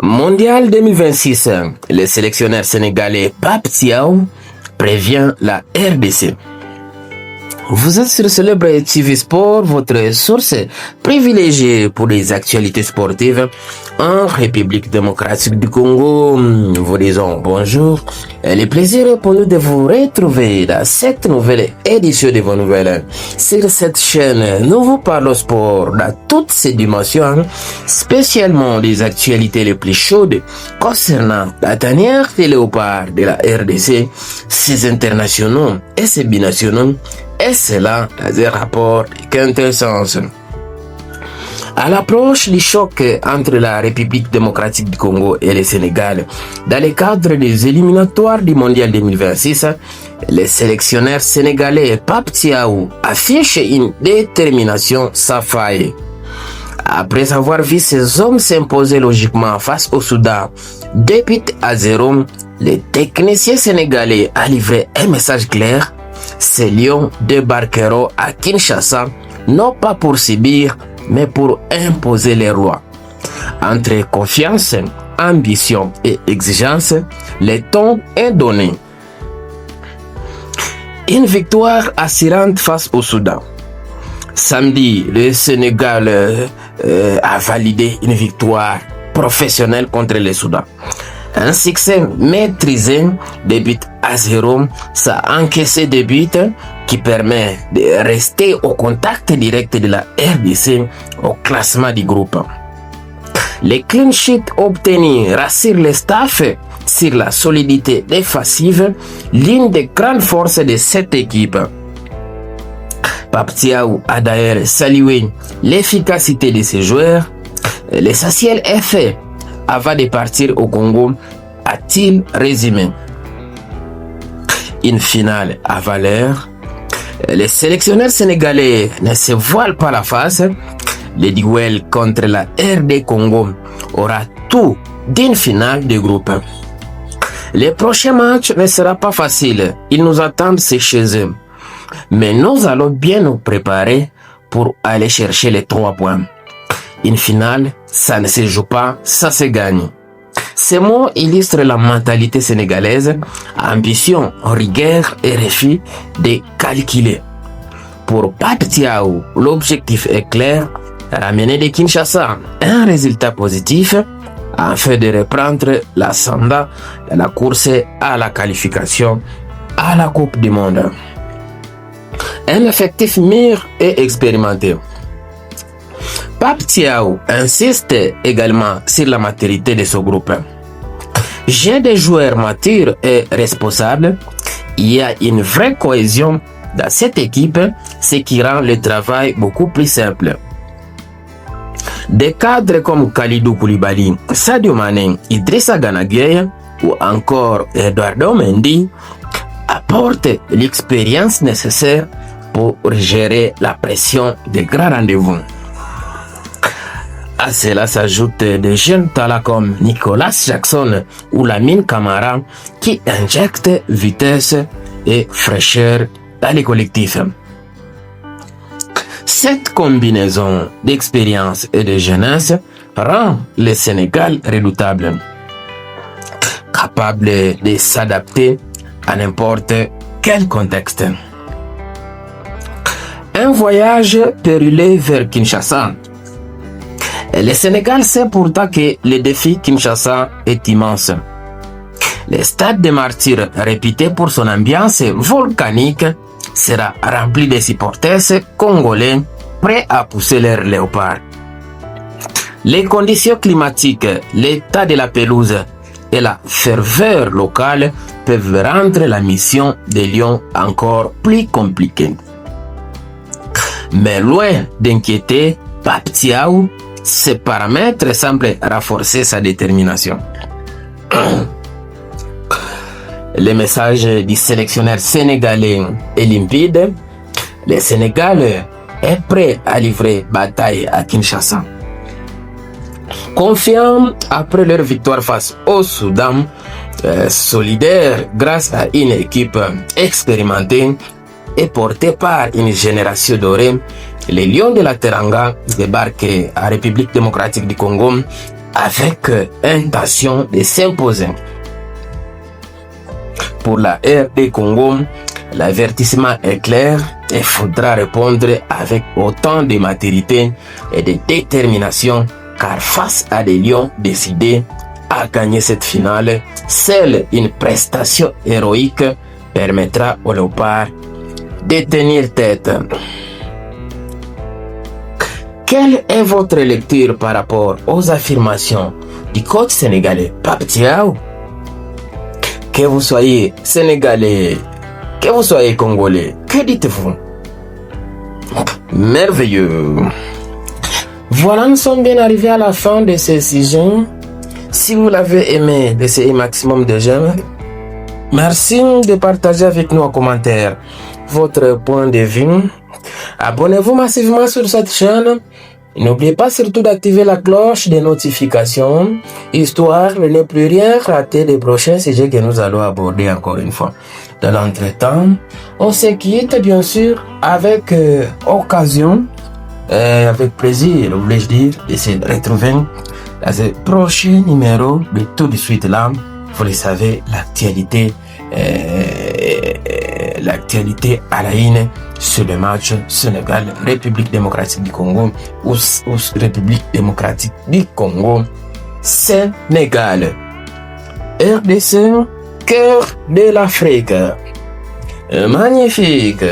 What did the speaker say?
Mondial 2026, le sélectionneur sénégalais Pape Thiaw prévient la RDC. Vous êtes sur Célèbre TV Sport, votre source privilégiée pour les actualités sportives en République démocratique du Congo. Vous disons bonjour. Le plaisir pour nous de vous retrouver dans cette nouvelle édition de vos nouvelles. Sur cette chaîne, nous vous parlons sport dans toutes ses dimensions, spécialement des actualités les plus chaudes concernant la tanière des léopards de la RDC, ses internationaux et ses binationaux. Et cela dans des rapports de quintessence. À l'approche du choc entre la République démocratique du Congo et le Sénégal, dans le cadre des éliminatoires du Mondial 2026, le sélectionneur sénégalais Pape Thiaw affiche une détermination sans faille. Après avoir vu ses hommes s'imposer logiquement face au Soudan, 2 buts à 0, le technicien sénégalais a livré un message clair. Ces lions débarqueront à Kinshasa, non pas pour subir, mais pour imposer les lois. Entre confiance, ambition et exigence, le ton est donné. Une victoire assurante face au Soudan. Samedi, le Sénégal a validé une victoire professionnelle contre le Soudan. Un succès maîtrisé, des buts à 0, ça a encaissé des buts qui permet de rester au contact direct de la RDC au classement du groupe. Les clean sheets obtenus rassurent le staff sur la solidité défensive, l'une des grandes forces de cette équipe. Pape Thiaw a d'ailleurs salué l'efficacité de ses joueurs. L'essentiel est fait. Avant de partir au Congo, a-t-il résumé. Une finale à valeur. Les sélectionneurs sénégalais ne se voilent pas la face. Le duel contre la RD Congo aura tout d'une finale de groupe. Le prochain match ne sera pas facile. Ils nous attendent chez eux. Mais nous allons bien nous préparer pour aller chercher les 3 points. Une finale, ça ne se joue pas, ça se gagne. Ces mots illustrent la mentalité sénégalaise, ambition, rigueur et refus de calculer. Pour Pape Thiaw, l'objectif est clair, ramener de Kinshasa un résultat positif afin de reprendre l'ascendant de la course à la qualification à la Coupe du Monde. Un effectif mûr et expérimenté. Pape Thiaw insiste également sur la maturité de ce groupe. J'ai des joueurs matures et responsables. Il y a une vraie cohésion dans cette équipe, ce qui rend le travail beaucoup plus simple. Des cadres comme Kalidou Koulibaly, Sadio Mané, Idrissa Gana Gueye ou encore Eduardo Mendy apportent l'expérience nécessaire pour gérer la pression des grands rendez-vous. À cela s'ajoutent des jeunes talents comme Nicolas Jackson ou Lamine Camara qui injectent vitesse et fraîcheur dans les collectifs. Cette combinaison d'expérience et de jeunesse rend le Sénégal redoutable, capable de s'adapter à n'importe quel contexte. Un voyage périlleux vers Kinshasa. Le Sénégal sait pourtant que le défi Kinshasa est immense. Le stade des Martyrs, réputé pour son ambiance volcanique, sera rempli de supporters congolais prêts à pousser leurs léopards. Les conditions climatiques, l'état de la pelouse et la ferveur locale peuvent rendre la mission des Lions encore plus compliquée. Mais loin d'inquiéter Pape Thiaw, ces paramètres semblent renforcer sa détermination. Le message du sélectionneur sénégalais est limpide. Le Sénégal est prêt à livrer bataille à Kinshasa. Confiant après leur victoire face au Soudan, solidaire grâce à une équipe expérimentée et portée par une génération dorée, les Lions de la Teranga débarquent en République démocratique du Congo avec intention de s'imposer. Pour la RD Congo, l'avertissement est clair. Il faudra répondre avec autant de maturité et de détermination, car face à des lions décidés à gagner cette finale, seule une prestation héroïque permettra aux léopards de tenir tête. Quelle est votre lecture par rapport aux affirmations du coach sénégalais Pape Thiaw? Que vous soyez sénégalais, que vous soyez congolais, que dites-vous? Merveilleux. Voilà, nous sommes bien arrivés à la fin de ce sujet. Si vous l'avez aimé, laissez un maximum de j'aime. Merci de partager avec nous en commentaire votre point de vue. Abonnez-vous massivement sur cette chaîne. N'oubliez pas surtout d'activer la cloche des notifications, histoire de ne plus rien rater des prochains sujets que nous allons aborder encore une fois. Dans l'entretemps, on se quitte bien sûr avec occasion, avec plaisir, voulais-je dire, de se retrouver dans ce prochain numéro de Tout de suite là. Vous le savez, l'actualité à la une sur le match Sénégal, République démocratique du Congo ou République démocratique du Congo, Sénégal. RDC, cœur de l'Afrique. Magnifique.